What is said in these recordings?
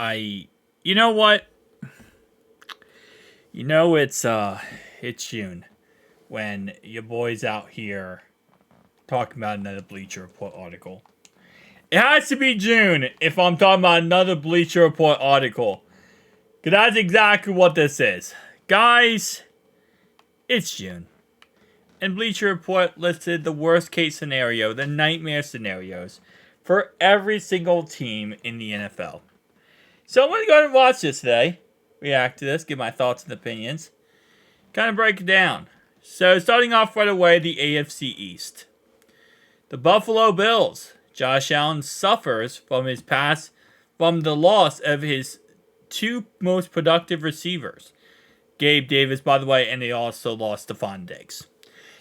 You know what? It's June when your boy's out here talking about another Bleacher Report article. It has to be June if I'm talking about another Bleacher Report article. Because that's exactly what this is. Guys, it's June. And Bleacher Report listed the worst case scenario, the nightmare scenarios, for every single team in the NFL. So I'm going to go ahead and watch this today. React to this, give my thoughts and opinions. Kind of break it down. So starting off right away, the AFC East. The Buffalo Bills. Josh Allen suffers from the loss of his two most productive receivers. Gabe Davis, by the way, and they also lost Stephon Diggs.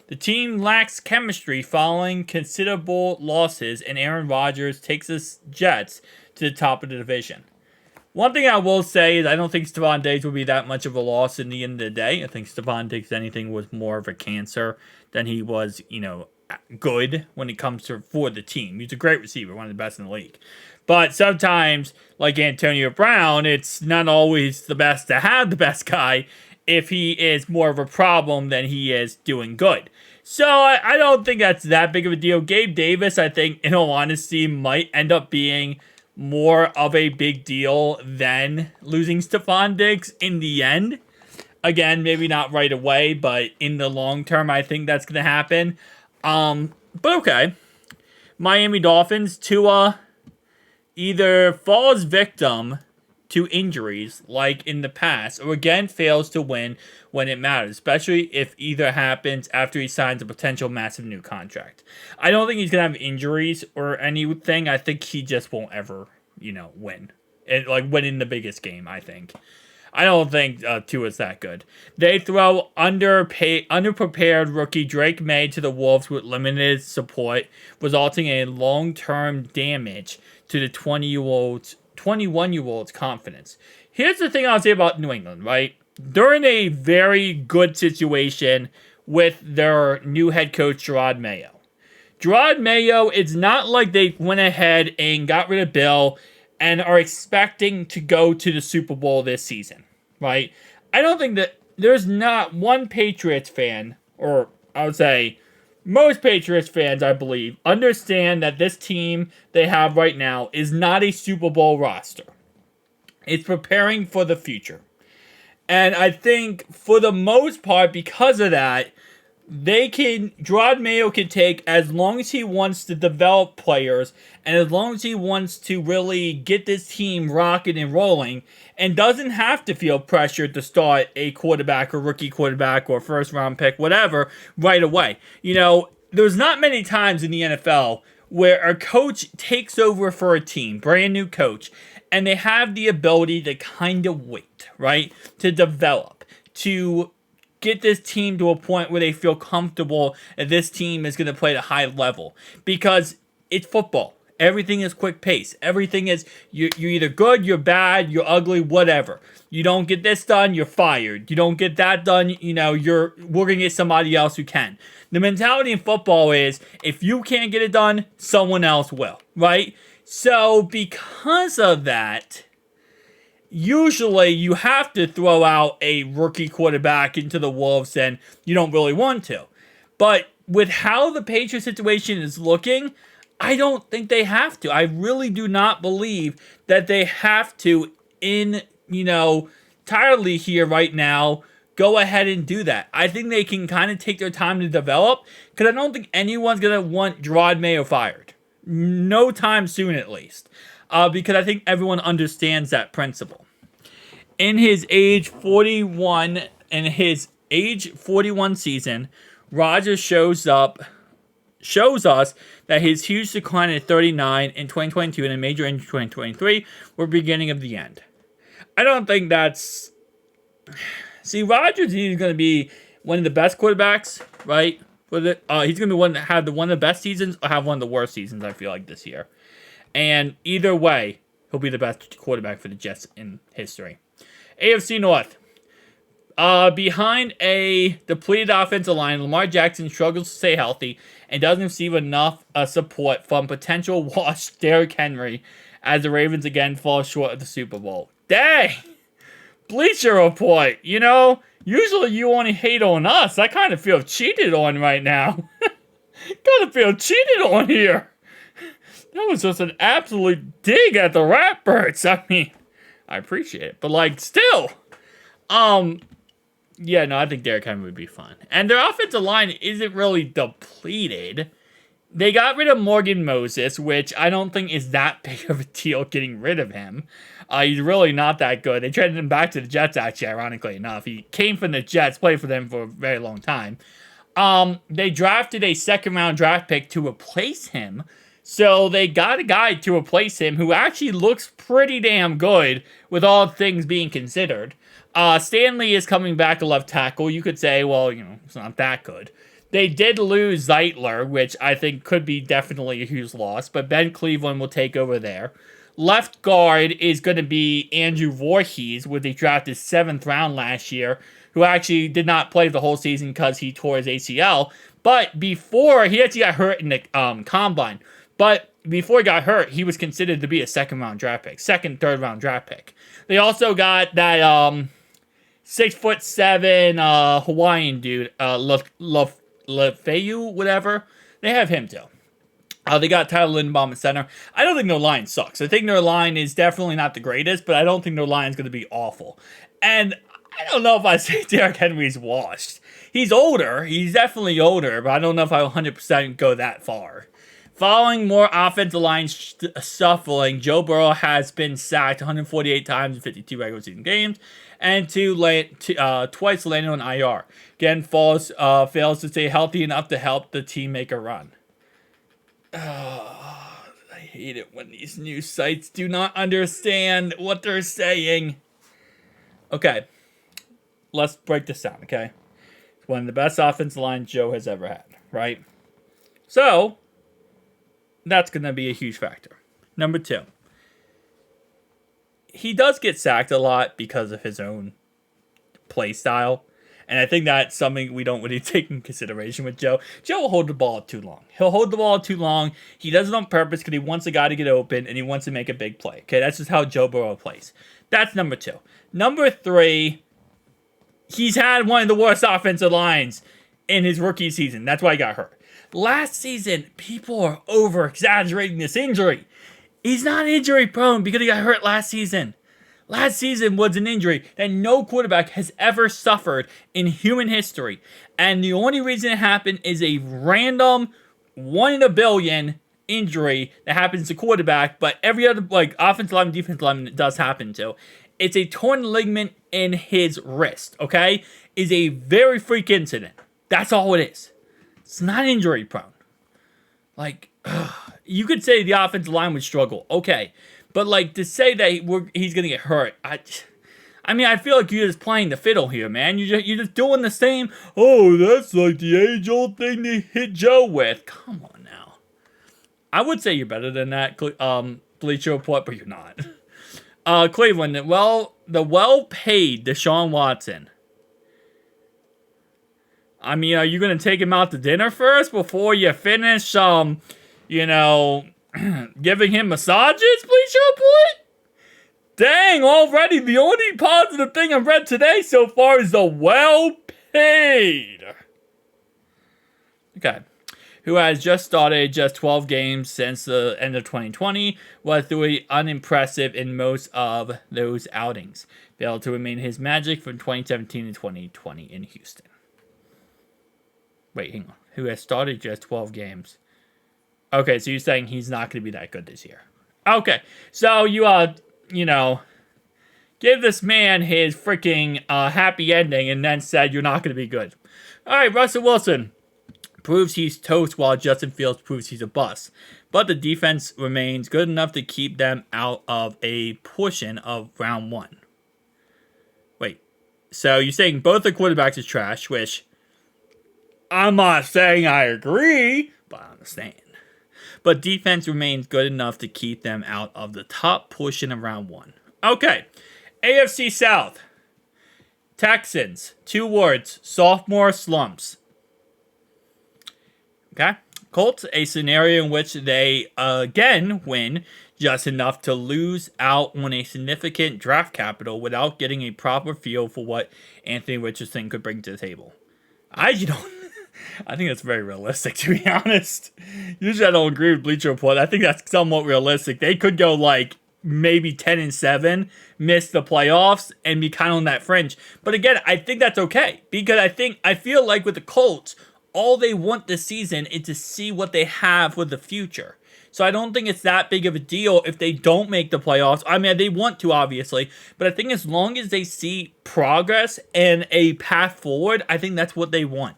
The team lacks chemistry following considerable losses, and Aaron Rodgers takes his Jets to the top of the division. One thing I will say is I don't think Stephon Diggs will be that much of a loss in the end of the day. I think Stephon Diggs, anything, was more of a cancer than he was, good when it comes to for the team. He's a great receiver, one of the best in the league. But sometimes, like Antonio Brown, it's not always the best to have the best guy if he is more of a problem than he is doing good. So I don't think that's that big of a deal. Gabe Davis, I think, in all honesty, might end up being more of a big deal than losing Stephon Diggs in the end. Again, maybe not right away, but in the long term, I think that's going to happen. But okay. Miami Dolphins, Tua either falls victim to injuries like in the past, or again fails to win when it matters, especially if either happens after he signs a potential massive new contract. I don't think he's going to have injuries or anything. I think he just won't ever, win. And win in the biggest game, I think. I don't think Tua's that good. They throw underprepared rookie Drake May to the Wolves with limited support, resulting in long-term damage to the 21-year-old's confidence. Here's the thing I'll say about New England, right? They're in a very good situation with their new head coach, Gerard Mayo. Gerard Mayo, it's not like they went ahead and got rid of Bill and are expecting to go to the Super Bowl this season, right? I don't think that there's not one Patriots fan, or I would say most Patriots fans, I believe, understand that this team they have right now is not a Super Bowl roster. It's preparing for the future. And I think for the most part, because of that, Gerard Mayo can take as long as he wants to develop players and as long as he wants to really get this team rocking and rolling and doesn't have to feel pressured to start a quarterback or rookie quarterback or first round pick, whatever, right away. There's not many times in the NFL where a coach takes over for a team, brand new coach, and they have the ability to kind of wait, right? To develop, to get this team to a point where they feel comfortable that this team is going to play at a high level. Because it's football. Everything is quick pace. Everything is, you're either good, you're bad, you're ugly, whatever. You don't get this done, you're fired. You don't get that done, we're going to get somebody else who can. The mentality in football is, if you can't get it done, someone else will, right? So because of that, usually you have to throw out a rookie quarterback into the Wolves and you don't really want to. But with how the Patriots situation is looking, I don't think they have to. I really do not believe that they have to entirely here right now go ahead and do that. I think they can kind of take their time to develop because I don't think anyone's going to want Gerard Mayo fired. No time soon, at least. Because I think everyone understands that principle. In his age 41 season, Rodgers shows us that his huge decline at 39 in 2022 and a major injury in 2023 were beginning of the end. I don't think that's... See, Rodgers is going to be one of the best quarterbacks, right? He's going to be one that have one of the best seasons or have one of the worst seasons, I feel like, this year. And either way, he'll be the best quarterback for the Jets in history. AFC North. Behind a depleted offensive line, Lamar Jackson struggles to stay healthy and doesn't receive enough support from potential wash Derrick Henry as the Ravens again fall short of the Super Bowl. Dang! Bleacher Report, usually you only hate on us. I kind of feel cheated on right now. Kind of feel cheated on here. That was just an absolute dig at the Ratbirds. I mean, I appreciate it, but still. Yeah, no, I think Derrick Henry would be fun. And their offensive line isn't really depleted. They got rid of Morgan Moses, which I don't think is that big of a deal getting rid of him. He's really not that good. They traded him back to the Jets, actually, ironically enough. He came from the Jets, played for them for a very long time. They drafted a second-round draft pick to replace him. So they got a guy to replace him who actually looks pretty damn good with all things being considered. Stanley is coming back to left tackle. You could say, well, it's not that good. They did lose Zeitler, which I think could be definitely a huge loss, but Ben Cleveland will take over there. Left guard is going to be Andrew Voorhees, who they drafted 7th round last year, who actually did not play the whole season because he tore his ACL. But before, he actually got hurt in the combine. But before he got hurt, he was considered to be a second-round draft pick. Second, third-round draft pick. They also got that 6'7" Hawaiian dude, Lefeu, whatever. They have him too. They got Tyler Lindenbaum at center. I don't think their line sucks. I think their line is definitely not the greatest, but I don't think their line is going to be awful. And I don't know if I say Derrick Henry's washed. He's older. He's definitely older, but I don't know if I 100% go that far. Following more offensive line shuffling, Joe Burrow has been sacked 148 times in 52 regular season games, and twice landed on IR. Again, fails to stay healthy enough to help the team make a run. Oh, I hate it when these news sites do not understand what they're saying. Okay, let's break this down, okay? It's one of the best offensive lines Joe has ever had, right? So, that's going to be a huge factor. Number 2. He does get sacked a lot because of his own play style. And I think that's something we don't really take in consideration with Joe. Joe will hold the ball too long. He'll hold the ball too long. He does it on purpose because he wants a guy to get open and he wants to make a big play. Okay, that's just how Joe Burrow plays. That's number 2. Number 3, he's had one of the worst offensive lines in his rookie season. That's why he got hurt. Last season, people are over-exaggerating this injury. He's not injury prone because he got hurt last season. Last season was an injury that no quarterback has ever suffered in human history. And the only reason it happened is a random 1 in a billion injury that happens to quarterback, but every other offensive lineman, defensive lineman, it does happen to. It's a torn ligament in his wrist, okay? Is a very freak incident. That's all it is. It's not injury prone. You could say the offensive line would struggle, okay. But to say that he's gonna get hurt, I mean, I feel like you're just playing the fiddle here, man. You're just doing the same. Oh, that's like the age-old thing they hit Joe with. Come on now. I would say you're better than that, Bleacher Report, but you're not. Cleveland, the well-paid Deshaun Watson. I mean, are you gonna take him out to dinner first before you finish, giving him massages, Bleacher Report? Dang, already the only positive thing I've read today so far is the well-paid. Okay. Who has just started just 12 games since the end of 2020, was really unimpressive in most of those outings. Failed to remain his magic from 2017 and 2020 in Houston. Wait, hang on. Who has started just 12 games? Okay, so you're saying he's not going to be that good this year. Okay, so you, give this man his freaking happy ending and then said you're not going to be good. All right, Russell Wilson proves he's toast while Justin Fields proves he's a bust. But the defense remains good enough to keep them out of a portion of round 1. Wait, so you're saying both the quarterbacks is trash, which I'm not saying I agree, but I understand. But defense remains good enough to keep them out of the top portion of round 1. Okay. AFC South. Texans. 2 words. Sophomore slumps. Okay. Colts, a scenario in which they again win just enough to lose out on a significant draft capital without getting a proper feel for what Anthony Richardson could bring to the table. I don't. I think that's very realistic, to be honest. Usually I don't agree with Bleacher Report. I think that's somewhat realistic. They could go like maybe 10-7, miss the playoffs, and be kind of on that fringe. But again, I think that's okay, because I feel like with the Colts, all they want this season is to see what they have for the future. So I don't think it's that big of a deal if they don't make the playoffs. I mean, they want to, obviously, but I think as long as they see progress and a path forward, I think that's what they want.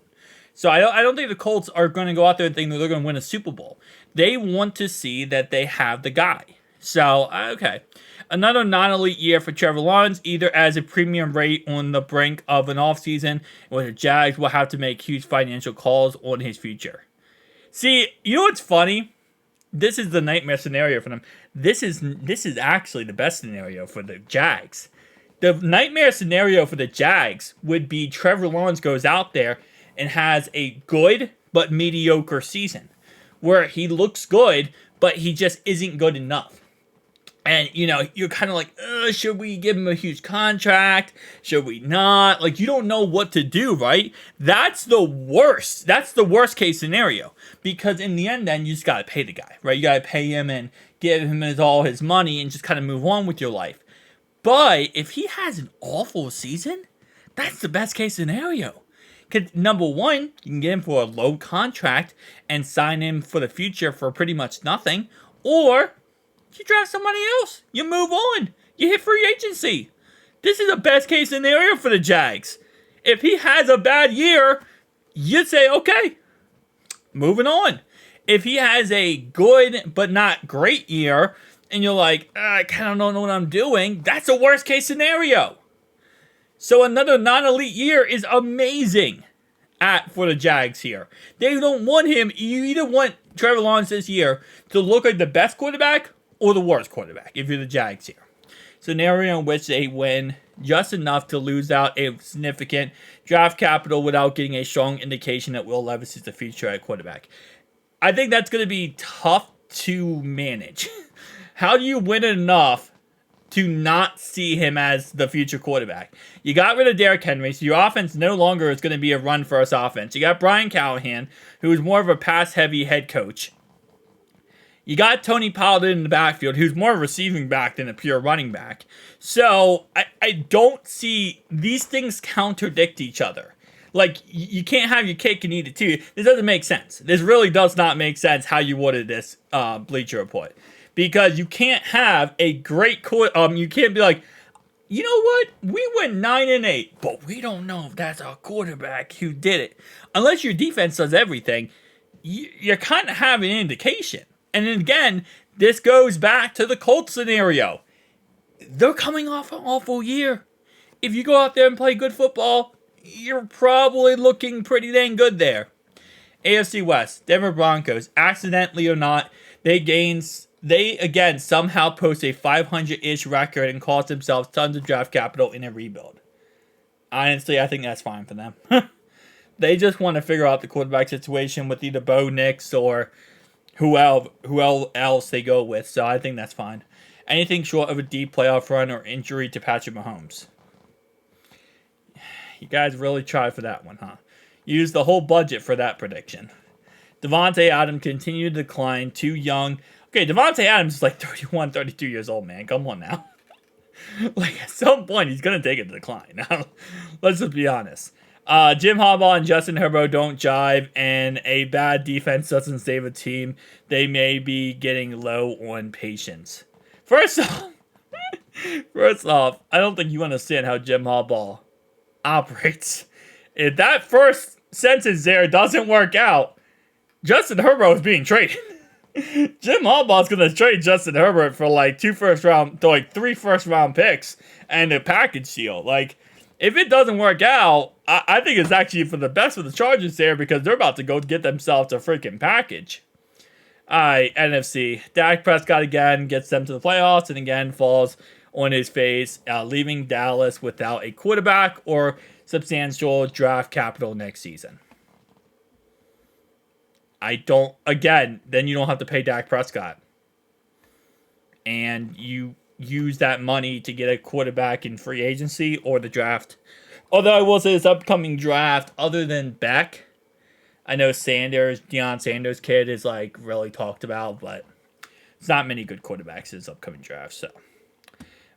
So I don't think the Colts are going to go out there and think that they're going to win a Super Bowl. They want to see that they have the guy. So, okay. Another non-elite year for Trevor Lawrence, either as a premium rate on the brink of an offseason, or the Jags will have to make huge financial calls on his future. See, you know what's funny? This is the nightmare scenario for them. This is actually the best scenario for the Jags. The nightmare scenario for the Jags would be Trevor Lawrence goes out there and has a good but mediocre season, where he looks good, but he just isn't good enough. And, you're kind of like, should we give him a huge contract? Should we not? Like, you don't know what to do, right? That's the worst. That's the worst case scenario. Because in the end, then, you just got to pay the guy, right? You got to pay him and give him all his money and just kind of move on with your life. But if he has an awful season, that's the best case scenario. Because, number one, you can get him for a low contract and sign him for the future for pretty much nothing. Or you draft somebody else. You move on. You hit free agency. This is the best case scenario for the Jags. If he has a bad year, you'd say, okay, moving on. If he has a good but not great year, and you're like, I kind of don't know what I'm doing, that's a worst case scenario. So another non-elite year is amazing for the Jags here. They don't want him. You either want Trevor Lawrence this year to look like the best quarterback or the worst quarterback if you're the Jags here. Scenario in which they win just enough to lose out a significant draft capital without getting a strong indication that Will Levis is the future at quarterback. I think that's going to be tough to manage. How do you win enough to not see him as the future quarterback? You got rid of Derrick Henry, so your offense no longer is going to be a run-first offense. You got Brian Callahan, who is more of a pass-heavy head coach. You got Tony Pollard in the backfield, who's more a receiving back than a pure running back. So I don't see these things contradict each other. Like, you can't have your cake and eat it too. This doesn't make sense. This really does not make sense how you worded this Bleacher Report. Because you can't have a great you can't be like, you know what? We went 9-8, but we don't know if that's our quarterback who did it. Unless your defense does everything, you're kind of having an indication. And then again, this goes back to the Colts scenario. They're coming off an awful year. If you go out there and play good football, you're probably looking pretty dang good there. AFC West, Denver Broncos, accidentally or not, they again somehow post a 500-ish record and cost themselves tons of draft capital in a rebuild. Honestly, I think that's fine for them. They just want to figure out the quarterback situation with either Bo Nix or who else they go with, so I think that's fine. Anything short of a deep playoff run or injury to Patrick Mahomes. You guys really tried for that one, huh? Used the whole budget for that prediction. Devontae Adams continued to decline, too young. Okay, Devontae Adams is like 31, 32 years old, man. Come on now. Like, at some point, he's going to take a decline. Let's just be honest. Jim Harbaugh and Justin Herbert don't jive, and a bad defense doesn't save a team. They may be getting low on patience. First off, I don't think you understand how Jim Harbaugh operates. If that first sentence there doesn't work out, Justin Herbert is being traded. Jim Harbaugh's going to trade Justin Herbert for like 3 first-round picks and a package deal. Like, if it doesn't work out, I think it's actually for the best for the Chargers there, because they're about to go get themselves a freaking package. Alright, NFC. Dak Prescott again gets them to the playoffs and again falls on his face, leaving Dallas without a quarterback or substantial draft capital next season. Then you don't have to pay Dak Prescott. and you use that money to get a quarterback in free agency or the draft. Although I will say this upcoming draft, other than Beck, I know Deion Sanders kid is like really talked about, but it's not many good quarterbacks in this upcoming draft. So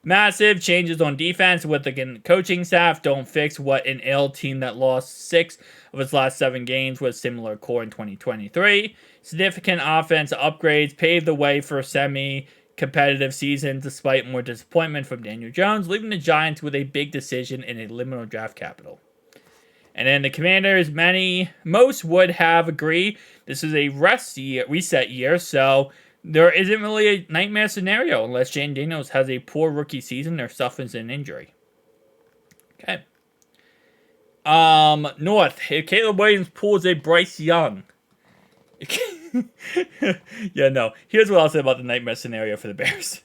massive changes on defense with the coaching staff don't fix what an ill team that lost 6 of its last 7 games with similar core in 2023. Significant offense upgrades paved the way for a semi-competitive season despite more disappointment from Daniel Jones, leaving the Giants with a big decision in a limited draft capital. And then the Commanders, most would have agreed this is a reset year, so there isn't really a nightmare scenario unless Jane Daniels has a poor rookie season or suffers an injury. Okay. North. If Caleb Williams pulls a Bryce Young. Yeah, no. Here's what I'll say about the nightmare scenario for the Bears.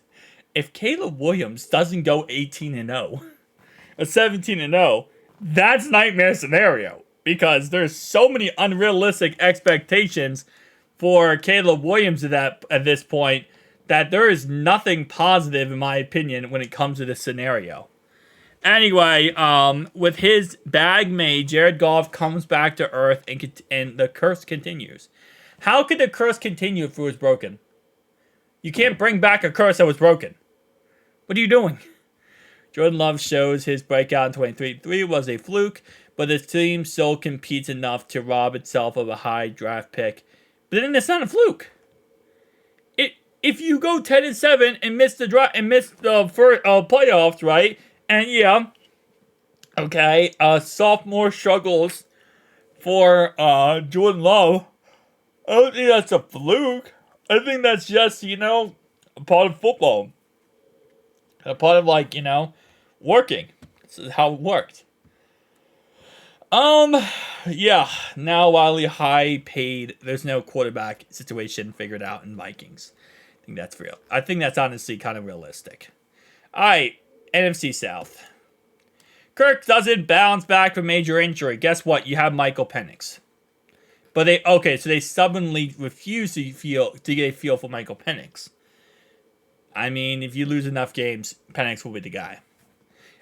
If Caleb Williams doesn't go 18-0 or 17-0, that's nightmare scenario. Because there's so many unrealistic expectations for Caleb Williams at this point that there is nothing positive, in my opinion, when it comes to this scenario. Anyway, with his bag made, Jared Goff comes back to earth and the curse continues. How could the curse continue if it was broken? You can't bring back a curse that was broken. What are you doing? Jordan Love shows his breakout in 2023 was a fluke, but his team still competes enough to rob itself of a high draft pick. But then it's not a fluke. If you go 10-7 and miss the first playoffs, right? And yeah, okay, sophomore struggles for Jordan Love. I don't think that's a fluke. I think that's just, a part of football. A part of, working. This is how it worked. Yeah. Now Wiley high paid. There's no quarterback situation figured out in Vikings. I think that's real. I think that's honestly kind of realistic. Alright, NFC South. Kirk doesn't bounce back from major injury. Guess what? You have Michael Penix. But so they stubbornly refuse to get a feel for Michael Penix. I mean, if you lose enough games, Penix will be the guy.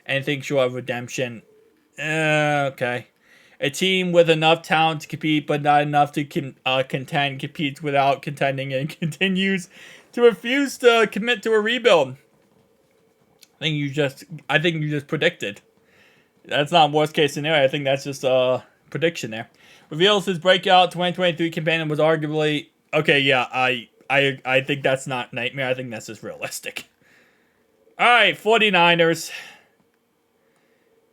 Anything short of redemption, okay. A team with enough talent to compete, but not enough to contend, competes without contending, and continues to refuse to commit to a rebuild. I think you just predicted. That's not worst case scenario. I think that's just a prediction there. Reveals his breakout 2023 campaign was arguably okay. Yeah, I think that's not nightmare. I think that's just realistic. All right, 49ers.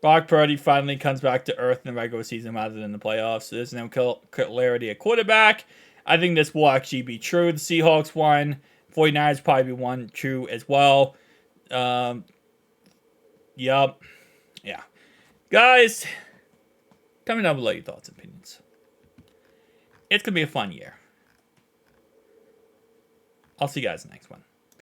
Brock Purdy finally comes back to earth in the regular season rather than the playoffs. There's no clarity at quarterback. I think this will actually be true. The Seahawks won. 49ers probably won true as well. Yup. Yeah. Guys, tell me down below your thoughts and opinions. It's going to be a fun year. I'll see you guys in the next one.